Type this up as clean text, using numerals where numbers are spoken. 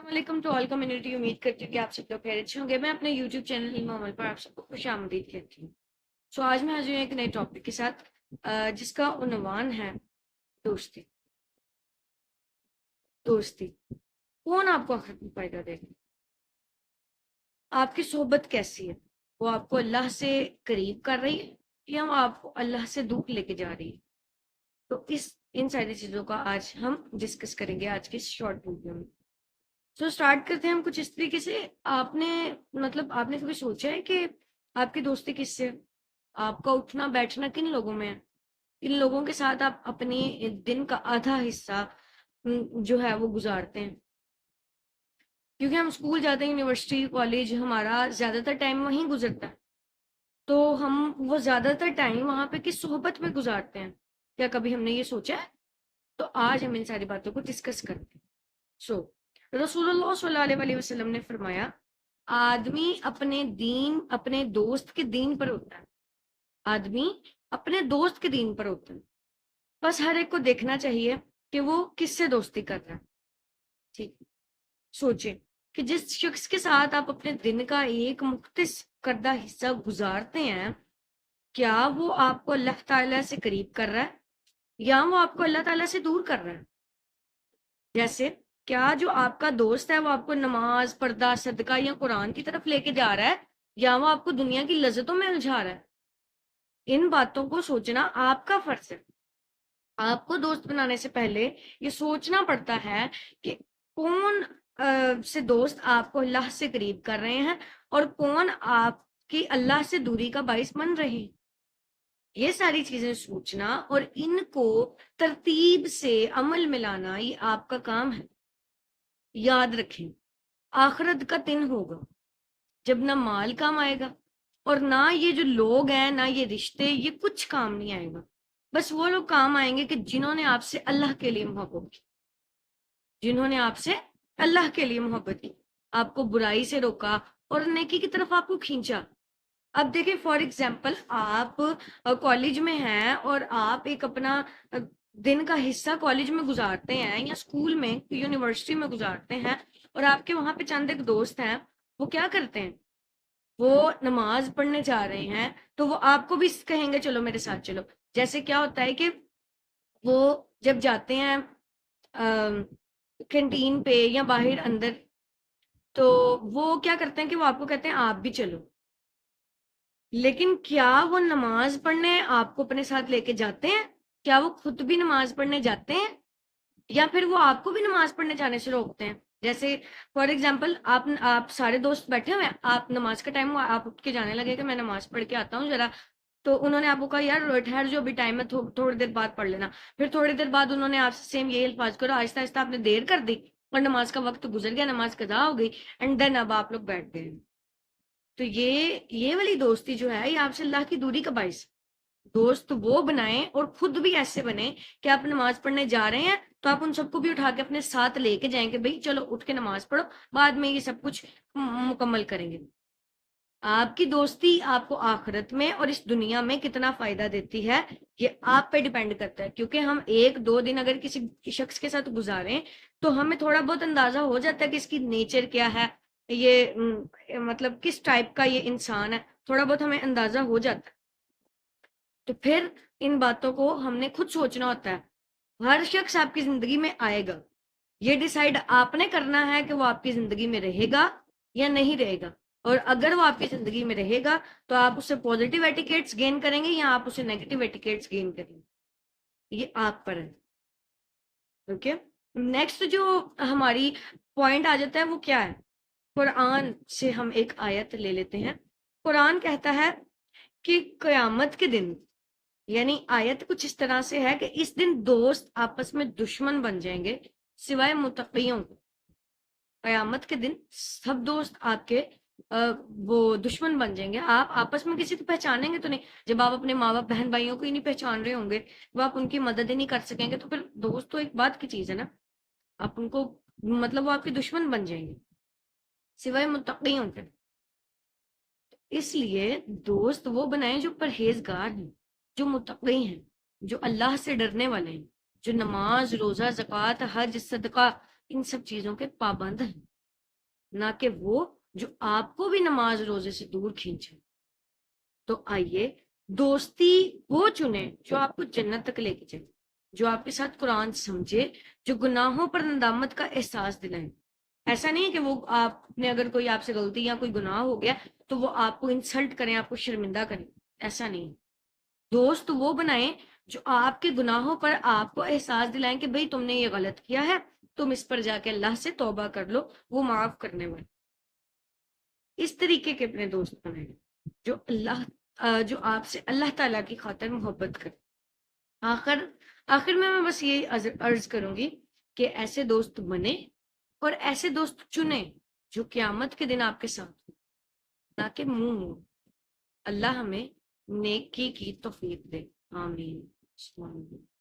وعلیکم to all community. امید کرتی ہوں کہ آپ سب لوگ خیریت سے ہوں گے. میں اپنے یوٹیوب چینل علم عمل پر آپ سب کو خوش آمدید کہتی ہوں. آج میں حاضر ہوں ایک نئے ٹاپک کے ساتھ جس کا عنوان ہے دوستی. دوستی کون آپ کو آخرت میں فائدہ دے گا؟ آپ کی صحبت کیسی ہے؟ وہ آپ کو اللہ سے قریب کر رہی ہے یا وہ آپ کو اللہ سے دور لے کے جا رہی ہے؟ تو ان ساری چیزوں کا آج ہم ڈسکس کریں گے آج کے شارٹ ویڈیو میں. سٹارٹ کرتے ہیں ہم کچھ اس طریقے سے. آپ نے کبھی سوچا ہے کہ آپ کی دوستی کس سے؟ آپ کا اٹھنا بیٹھنا کن لوگوں میں ہے؟ ان لوگوں کے ساتھ آپ اپنی دن کا آدھا حصہ جو ہے وہ گزارتے ہیں. کیونکہ ہم اسکول جاتے ہیں، یونیورسٹی کالج، ہمارا زیادہ تر ٹائم وہیں گزرتا ہے. تو ہم وہ زیادہ تر ٹائم وہاں پہ کس صحبت میں گزارتے ہیں؟ کیا کبھی ہم نے یہ سوچا ہے؟ تو آج ہم ان ساری باتوں کو ڈسکس کرتے ہیں. رسول اللہ صلی اللہ علیہ وسلم نے فرمایا، آدمی اپنے دوست کے دین پر ہوتا ہے. آدمی اپنے دوست کے دین پر ہوتا ہے. بس ہر ایک کو دیکھنا چاہیے کہ وہ کس سے دوستی کر رہا ہے. ٹھیک، سوچیں کہ جس شخص کے ساتھ آپ اپنے دن کا ایک مختص کردہ حصہ گزارتے ہیں، کیا وہ آپ کو اللہ تعالیٰ سے قریب کر رہا ہے یا وہ آپ کو اللہ تعالیٰ سے دور کر رہا ہے؟ جیسے کیا جو آپ کا دوست ہے وہ آپ کو نماز، پردہ، صدقہ یا قرآن کی طرف لے کے جا رہا ہے یا وہ آپ کو دنیا کی لذتوں میں الجھا رہا ہے؟ ان باتوں کو سوچنا آپ کا فرض ہے. آپ کو دوست بنانے سے پہلے یہ سوچنا پڑتا ہے کہ کون سے دوست آپ کو اللہ سے قریب کر رہے ہیں اور کون آپ کی اللہ سے دوری کا باعث بن رہے ہیں. یہ ساری چیزیں سوچنا اور ان کو ترتیب سے عمل میں لانا یہ آپ کا کام ہے. یاد رکھیں، آخرت کا دن ہوگا جب نہ مال کام آئے گا اور نہ یہ جو لوگ ہیں، نہ یہ رشتے، یہ کچھ کام نہیں آئے گا. بس وہ لوگ کام آئیں گے کہ جنہوں نے آپ سے اللہ کے لیے محبت کی، جنہوں نے آپ سے اللہ کے لیے محبت کی، آپ کو برائی سے روکا اور نیکی کی طرف آپ کو کھینچا. اب دیکھیں، فار ایگزامپل آپ کالج میں ہیں اور آپ ایک اپنا دن کا حصہ کالج میں گزارتے ہیں یا اسکول میں، یونیورسٹی میں گزارتے ہیں، اور آپ کے وہاں پہ چند ایک دوست ہیں، وہ کیا کرتے ہیں؟ وہ نماز پڑھنے جا رہے ہیں تو وہ آپ کو بھی کہیں گے چلو میرے ساتھ چلو. جیسے کیا ہوتا ہے کہ وہ جب جاتے ہیں کینٹین پہ یا باہر اندر، تو وہ کیا کرتے ہیں کہ وہ آپ کو کہتے ہیں آپ بھی چلو. لیکن کیا وہ نماز پڑھنے آپ کو اپنے ساتھ لے کے جاتے ہیں؟ کیا وہ خود بھی نماز پڑھنے جاتے ہیں یا پھر وہ آپ کو بھی نماز پڑھنے جانے سے روکتے ہیں؟ جیسے فار ایگزامپل آپ سارے دوست بیٹھے ہوئے ہیں، آپ نماز کا ٹائم ہوا، آپ اٹھ کے جانے لگے کہ میں نماز پڑھ کے آتا ہوں ذرا. تو انہوں نے آپ کو کہا یار ٹھہر جو بھی ٹائم ہے، تھوڑی دیر بعد پڑھ لینا. پھر تھوڑی دیر بعد انہوں نے آپ سے سیم یہ الفاظ کرو، آہستہ آہستہ آپ نے دیر کر دی اور نماز کا وقت گزر گیا، نماز قضا ہو گئی، اینڈ دین اب آپ لوگ بیٹھ گئے. تو یہ والی دوستی جو ہے یہ آپ سے اللہ کی دوری کا باعث. دوست وہ بنائیں اور خود بھی ایسے بنیں کہ آپ نماز پڑھنے جا رہے ہیں تو آپ ان سب کو بھی اٹھا کے اپنے ساتھ لے کے جائیں کہ بھئی چلو اٹھ کے نماز پڑھو، بعد میں یہ سب کچھ مکمل کریں گے. آپ کی دوستی آپ کو آخرت میں اور اس دنیا میں کتنا فائدہ دیتی ہے یہ آپ پہ ڈیپینڈ کرتا ہے. کیونکہ ہم 1-2 دن اگر کسی شخص کے ساتھ گزاریں تو ہمیں تھوڑا بہت اندازہ ہو جاتا ہے کہ اس کی نیچر کیا ہے، یہ مطلب کس ٹائپ کا یہ انسان ہے، تھوڑا بہت ہمیں اندازہ ہو جاتا ہے. تو پھر ان باتوں کو ہم نے خود سوچنا ہوتا ہے. ہر شخص آپ کی زندگی میں آئے گا، یہ ڈیسائیڈ آپ نے کرنا ہے کہ وہ آپ کی زندگی میں رہے گا یا نہیں رہے گا. اور اگر وہ آپ کی زندگی میں رہے گا تو آپ اس سے پوزیٹیو ایٹیکیٹس گین کریں گے یا آپ اسے نیگیٹو ایٹیکیٹس گین کریں گے، یہ آپ پر ہے. اوکے، نیکسٹ جو ہماری پوائنٹ آ جاتا ہے وہ کیا ہے؟ قرآن سے ہم ایک آیت لے لیتے ہیں. قرآن کہتا ہے کہ قیامت کے دن، یعنی آیت کچھ اس طرح سے ہے کہ اس دن دوست آپس میں دشمن بن جائیں گے سوائے متقیوں. قیامت کے دن سب دوست آپ کے وہ دشمن بن جائیں گے. آپ آپس میں کسی کو پہچانیں گے تو نہیں. جب آپ اپنے ماں باپ بہن بھائیوں کو ہی نہیں پہچان رہے ہوں گے، وہ آپ ان کی مدد ہی نہیں کر سکیں گے، تو پھر دوست تو ایک بات کی چیز ہے نا. آپ ان کو مطلب وہ آپ کے دشمن بن جائیں گے سوائے متقیوں کے. اس لیے دوست وہ بنائیں جو پرہیزگار ہیں، جو متقی ہیں، جو اللہ سے ڈرنے والے ہیں، جو نماز، روزہ، زکوٰۃ، حج، صدقہ، ان سب چیزوں کے پابند ہیں. نہ کہ وہ جو آپ کو بھی نماز روزے سے دور کھینچے۔ تو آئیے دوستی وہ چنیں جو آپ کو جنت تک لے کے جائے، جو آپ کے ساتھ قرآن سمجھے، جو گناہوں پر ندامت کا احساس دلائیں۔ ایسا نہیں ہے کہ وہ آپ نے اگر کوئی آپ سے غلطی یا کوئی گناہ ہو گیا تو وہ آپ کو انسلٹ کریں، آپ کو شرمندہ کریں، ایسا نہیں۔ دوست وہ بنائیں جو آپ کے گناہوں پر آپ کو احساس دلائیں کہ بھئی تم نے یہ غلط کیا ہے، تم اس پر جا کے اللہ سے توبہ کر لو، وہ معاف کرنے والے۔ اس طریقے کے اپنے دوست بنائیں جو جو آپ سے اللہ تعالیٰ کی خاطر محبت کرے۔ آخر میں بس یہ عرض کروں گی کہ ایسے دوست بنے اور ایسے دوست چنیں جو قیامت کے دن آپ کے ساتھ ہوں، نہ کہ منہ۔ اللہ ہمیں نیکی کی توفیق دے، آمین۔ السلام علیکم۔